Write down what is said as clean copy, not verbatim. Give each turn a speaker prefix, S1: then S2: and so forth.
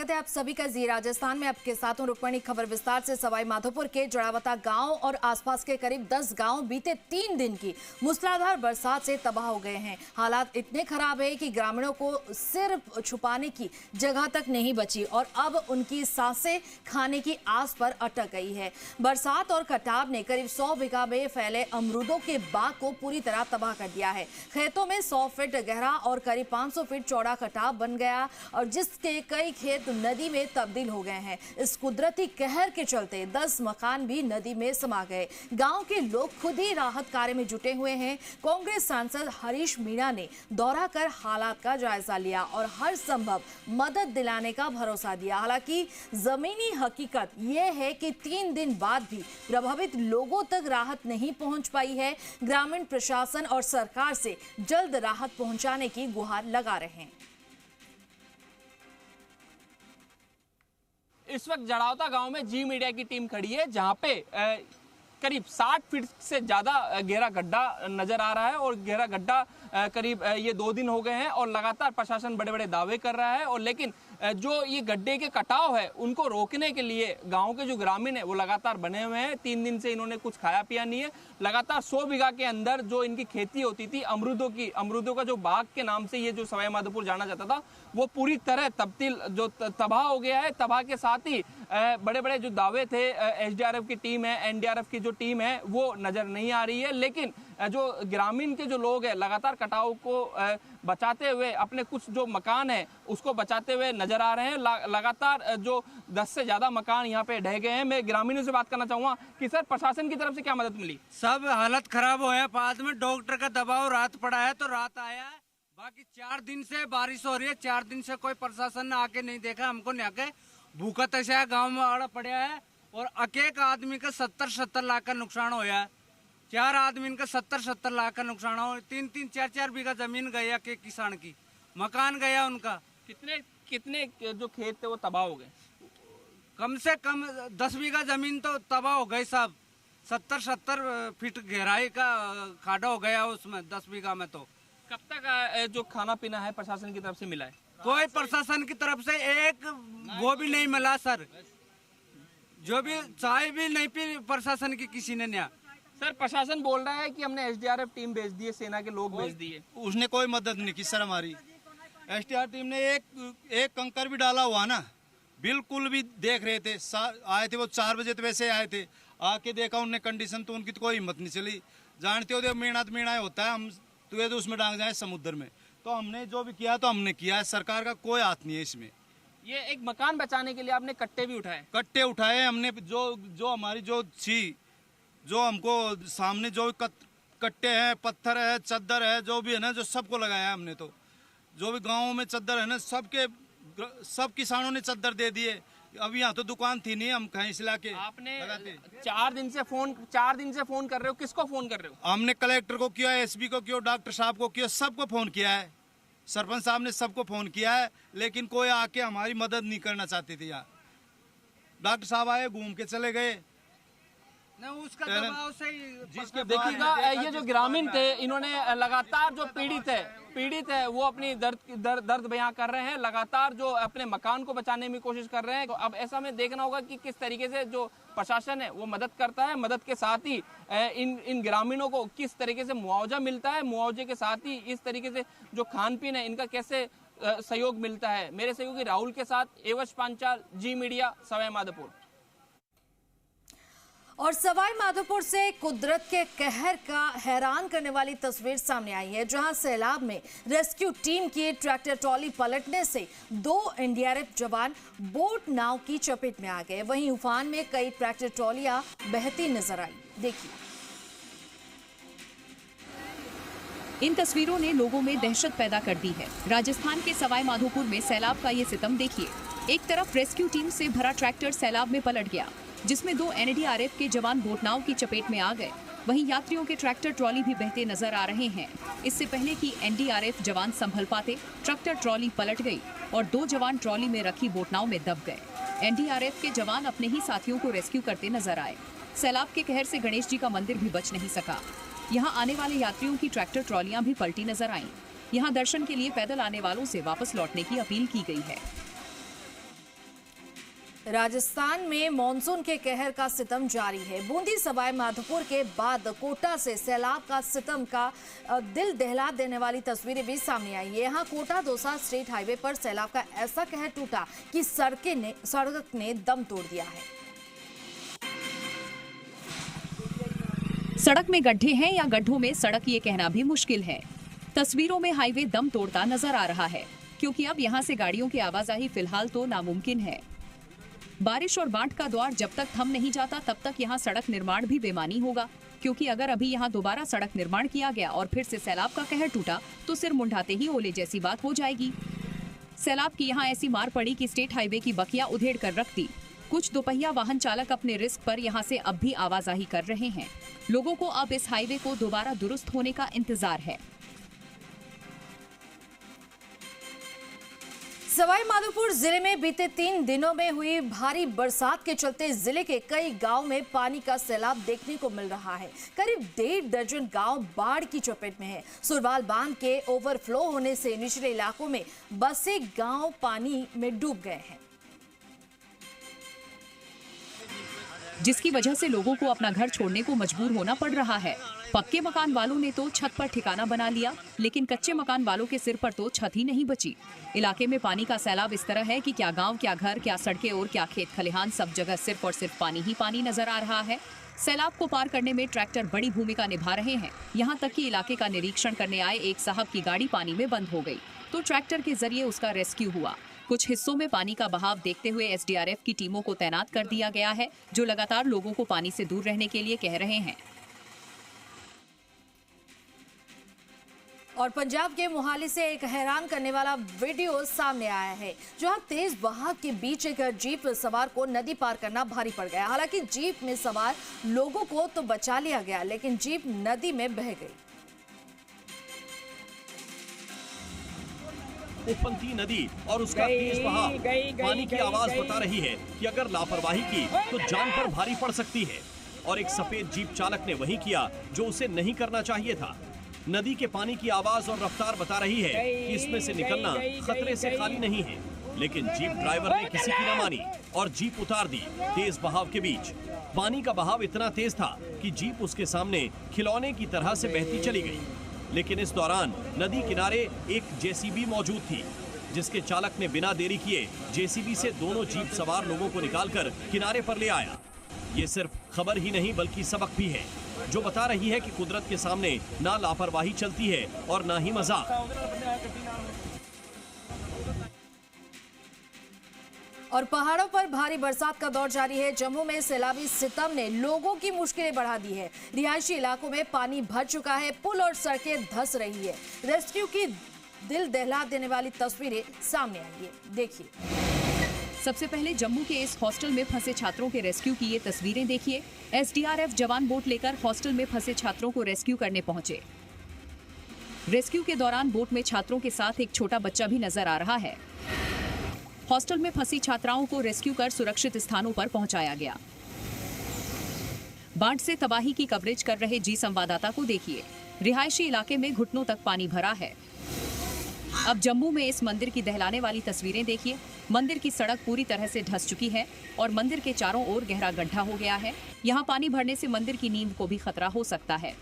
S1: आप सभी का जी राजस्थान में आपके साथ हूं रुक्मणी। खबर विस्तार से। सवाई माधोपुर के जड़ावता गांव और आसपास के करीब 10 गांव बीते 3 दिन की मूसलाधार बरसात से तबाह हो गए हैं। हालात इतने खराब है कि ग्रामीणों को सिर्फ छुपाने की जगह तक नहीं बची और अब उनकी सांसें खाने की आस पर अटक गई है। बरसात और कटाव ने करीब 100 बीघा में फैले अमरूदों के बाग को पूरी तरह तबाह कर दिया है। खेतों में 100 फीट गहरा और करीब 500 फीट चौड़ा कटाव बन गया और जिसके कई खेत नदी में तब्दील हो गए हैं। इस कुदरती कहर के चलते 10 मकान भी नदी में समा गए। गांव के लोग खुद ही राहत कार्य में जुटे हुए हैं। कांग्रेस सांसद हरीश मीणा ने दौरा कर हालात का जायजा लिया और हर संभव मदद दिलाने का भरोसा दिया। हालांकि जमीनी हकीकत यह है कि 3 दिन बाद भी प्रभावित लोगों तक राहत नहीं पहुंच पाई है। ग्रामीण प्रशासन और सरकार से जल्द राहत पहुंचाने की गुहार लगा रहे हैं।
S2: इस वक्त जड़ावता गांव में जी मीडिया की टीम खड़ी है, जहां पे करीब 60 फीट से ज्यादा गहरा गड्ढा नजर आ रहा है और गहरा गड्ढा करीब ये 2 दिन हो गए हैं और लगातार प्रशासन बड़े बड़े दावे कर रहा है। और लेकिन जो ये गड्ढे के कटाव है उनको रोकने के लिए गांव के जो ग्रामीण है वो लगातार बने हुए हैं। 3 दिन से इन्होंने कुछ खाया पिया नहीं है। लगातार 100 बीघा के अंदर जो इनकी खेती होती थी अमरूदों का जो बाग के नाम से ये जो सवाई माधोपुर जाना जाता था वो पूरी तरह तबाह हो गया है। तबाह के साथ ही बड़े बड़े जो दावे थे एसडीआरएफ की टीम है, एनडीआरएफ की जो टीम है वो नजर नहीं आ रही है। लेकिन जो ग्रामीण के जो लोग हैं लगातार कटाव को बचाते हुए अपने कुछ जो मकान है उसको बचाते हुए नजर आ रहे हैं। लगातार जो 10 से ज्यादा मकान यहाँ पे ढह गए हैं। मैं ग्रामीणों से बात करना चाहूंगा कि सर प्रशासन की तरफ से क्या मदद मिली?
S3: सब हालत खराब हो है, बाद में डॉक्टर का दबाव रात पड़ा है तो रात आया है। बाकी 4 दिन से बारिश हो रही है, 4 दिन से कोई प्रशासन ने आके नहीं देखा, हमको नहीं आके भूखा तशा गाँव में आड़ा पड़ा है और एक आदमी का 70-70 लाख का नुकसान होया है। 4 आदमी का 70-70 लाख का नुकसान हो। 3-3, 4-4 बीघा जमीन गया के किसान की, मकान गया उनका।
S2: कितने जो खेत थे वो तबाह हो गए?
S3: कम से कम 10 बीघा जमीन तो तबाह हो गई साहब। 70-70 फीट गहराई का खाड़ा हो गया उसमें 10 बीघा में। तो
S2: कब तक जो खाना पीना है प्रशासन की तरफ से मिला है?
S3: कोई प्रशासन की तरफ से एक वो भी नहीं मिला सर। जो भी चाय भी नहीं पी प्रशासन की किसी ने नहीं।
S2: सर प्रशासन बोल रहा है कि हमने एसडीआरएफ टीम भेज दी है, सेना के लोग भेज दिए।
S4: उसने कोई मदद नहीं की सर। हमारी एसडीआर टीम ने एक कंकर भी डाला हुआ ना, बिल्कुल भी देख रहे थे। आए थे वो 4 बजे तो वैसे आए थे, आके देखा उनने कंडीशन तो उनकी तो कोई हिम्मत नहीं चली। जानते हो मीणा होता है, हम तो उसमें डांग जाए समुद्र में। तो हमने जो भी किया तो हमने किया है, सरकार का कोई हाथ नहीं है इसमें।
S2: ये एक मकान बचाने के लिए आपने कट्टे भी उठाए?
S4: कट्टे उठाए हमने, जो हमारी जो थी, जो हमको सामने जो कट्टे हैं, पत्थर है, चद्दर है, जो भी है ना, जो सबको लगाया है हमने। तो जो भी गाँव में चद्दर है ना, सब किसानों ने चद्दर दे दिए। अब यहाँ तो दुकान थी नहीं, हम कहीं से लाके
S2: आपने 4 दिन से फोन कर रहे हो? किसको फोन कर रहे हो?
S4: हमने कलेक्टर को किया, एसपी को किया, डॉक्टर साहब को किया, सबको फोन किया है। सरपंच साहब ने सबको फोन किया है, लेकिन कोई आके हमारी मदद नहीं करना चाहते थे। यहाँ डॉक्टर साहब आए, घूम के चले गए।
S3: उसका दबाव से
S2: जिसके देखिएगा ये जो ग्रामीण थे इन्होंने लगातार जो पीड़ित है वो अपनी दर्द बयां कर रहे हैं। लगातार जो अपने मकान को बचाने में कोशिश कर रहे हैं। तो अब ऐसा में देखना होगा कि किस तरीके से जो प्रशासन है वो मदद करता है। मदद के साथ ही इन ग्रामीणों को किस तरीके से मुआवजा मिलता है, मुआवजे के साथ ही इस तरीके से जो खान पीन है इनका कैसे सहयोग मिलता है। मेरे सहयोगी राहुल के साथ एवज पांचाल, जी मीडिया, सवाई माधोपुर।
S1: और सवाई माधोपुर से कुदरत के कहर का हैरान करने वाली तस्वीर सामने आई है, जहां सैलाब में रेस्क्यू टीम की ट्रैक्टर ट्रॉली पलटने से 2 एनडीआरएफ जवान बोट नाव की चपेट में आ गए। वहीं उफान में कई ट्रैक्टर ट्रॉलियां बहती नजर आई। देखिए,
S5: इन तस्वीरों ने लोगों में दहशत पैदा कर दी है। राजस्थान के सवाई माधोपुर में सैलाब का ये सितम देखिए। एक तरफ रेस्क्यू टीम से भरा ट्रैक्टर सैलाब में पलट गया, जिसमें 2 एनडीआरएफ के जवान बोटनाव की चपेट में आ गए। वहीं यात्रियों के ट्रैक्टर ट्रॉली भी बहते नजर आ रहे हैं। इससे पहले कि एनडीआरएफ जवान संभल पाते, ट्रैक्टर ट्रॉली पलट गई और 2 जवान ट्रॉली में रखी बोटनाव में दब गए। एनडीआरएफ के जवान अपने ही साथियों को रेस्क्यू करते नजर आए। सैलाब के कहर से गणेश जी का मंदिर भी बच नहीं सका। यहाँ आने वाले यात्रियों की ट्रैक्टर ट्रॉलियां भी पलटी नजर आईं। यहाँ दर्शन के लिए पैदल आने वालों से वापस लौटने की अपील की गई है।
S1: राजस्थान में मॉनसून के कहर का सितम जारी है। बूंदी सवाई माधोपुर के बाद कोटा से सैलाब का सितम का दिल दहला देने वाली तस्वीरें भी सामने आई है। यहाँ कोटा दौसा स्टेट हाईवे पर सैलाब का ऐसा कहर टूटा कि सड़क ने दम तोड़ दिया है।
S5: सड़क में गड्ढे हैं या गड्ढों में सड़क, ये कहना भी मुश्किल है। तस्वीरों में हाईवे दम तोड़ता नजर आ रहा है, क्योंकि अब यहाँ से गाड़ियों की आवाजाही फिलहाल तो नामुमकिन है। बारिश और बाढ़ का दौर जब तक थम नहीं जाता तब तक यहाँ सड़क निर्माण भी बेमानी होगा, क्योंकि अगर अभी यहाँ दोबारा सड़क निर्माण किया गया और फिर से सैलाब का कहर टूटा तो सिर मुंडाते ही ओले जैसी बात हो जाएगी। सैलाब की यहाँ ऐसी मार पड़ी कि स्टेट हाईवे की बकिया उधेड़ कर रख दी। कुछ दोपहिया वाहन चालक अपने रिस्क पर यहाँ से अब भी आवाजाही कर रहे हैं। लोगों को अब इस हाईवे को दोबारा दुरुस्त होने का इंतजार है।
S1: सवाई माधोपुर जिले में बीते 3 दिनों में हुई भारी बरसात के चलते जिले के कई गांव में पानी का सैलाब देखने को मिल रहा है। करीब 1.5 दर्जन गांव बाढ़ की चपेट में है। सुरवाल बांध के ओवरफ्लो होने से निचले इलाकों में बसे गांव पानी में डूब गए हैं,
S5: जिसकी वजह से लोगों को अपना घर छोड़ने को मजबूर होना पड़ रहा है। पक्के मकान वालों ने तो छत पर ठिकाना बना लिया, लेकिन कच्चे मकान वालों के सिर पर तो छत ही नहीं बची। इलाके में पानी का सैलाब इस तरह है कि क्या गांव, क्या घर, क्या सड़कें और क्या खेत खलिहान, सब जगह सिर्फ और सिर्फ पानी ही पानी नजर आ रहा है। सैलाब को पार करने में ट्रैक्टर बड़ी भूमिका निभा रहे हैं। यहाँ तक कि इलाके का निरीक्षण करने आए एक साहब की गाड़ी पानी में बंद हो गई, तो ट्रैक्टर के जरिए उसका रेस्क्यू हुआ। कुछ हिस्सों में पानी का बहाव देखते हुए एसडीआरएफ की टीमों को तैनात कर दिया गया है, जो लगातार लोगों को पानी से दूर रहने के लिए कह रहे हैं।
S1: और पंजाब के मोहाली से एक हैरान करने वाला वीडियो सामने आया है, जहां तेज बहाव के बीच एक जीप सवार को नदी पार करना भारी पड़ गया। हालांकि जीप में सवार लोगों को तो बचा लिया गया, लेकिन जीप नदी में बह गई।
S6: उफनती नदी और उसका तेज बहाव पानी की आवाज बता रही है कि अगर लापरवाही की तो जान पर भारी पड़ सकती है। और एक सफेद जीप चालक ने वही किया जो उसे नहीं करना चाहिए था। नदी के पानी की आवाज और रफ्तार बता रही है कि इसमें से निकलना खतरे से खाली नहीं है, लेकिन जीप ड्राइवर ने किसी की न मानी और जीप उतार दी तेज बहाव के बीच। पानी का बहाव इतना तेज था कि जीप उसके सामने खिलौने की तरह से बहती चली गई। लेकिन इस दौरान नदी किनारे एक जेसीबी मौजूद थी, जिसके चालक ने बिना देरी किए जेसीबी से दोनों जीप सवार लोगों को निकालकर किनारे पर ले आया। ये सिर्फ खबर ही नहीं बल्कि सबक भी है, जो बता रही है कि कुदरत के सामने ना लापरवाही चलती है और ना ही मजाक।
S1: और पहाड़ों पर भारी बरसात का दौर जारी है। जम्मू में सैलाबी सितम ने लोगों की मुश्किलें बढ़ा दी है। रिहायशी इलाकों में पानी भर चुका है, पुल और सड़कें धंस रही है। रेस्क्यू की दिल दहला देने वाली तस्वीरें सामने आई है, देखिए।
S5: सबसे पहले जम्मू के इस हॉस्टल में फंसे छात्रों के रेस्क्यू की ये तस्वीरें देखिए। एसडीआरएफ जवान बोट लेकर हॉस्टल में फंसे छात्रों को रेस्क्यू करने पहुंचे। रेस्क्यू के दौरान बोट में छात्रों के साथ एक छोटा बच्चा भी नजर आ रहा है। हॉस्टल में फंसी छात्राओं को रेस्क्यू कर सुरक्षित स्थानों पर पहुंचाया गया। बाढ़ से तबाही की कवरेज कर रहे जी संवाददाता को देखिए। रिहायशी इलाके में घुटनों तक पानी भरा है। अब जम्मू में इस मंदिर की दहलाने वाली तस्वीरें देखिए। मंदिर की सड़क पूरी तरह से धंस चुकी है और मंदिर के चारों ओर गहरा गड्ढा हो गया है। यहाँ पानी भरने से मंदिर की नींव को भी खतरा हो सकता है।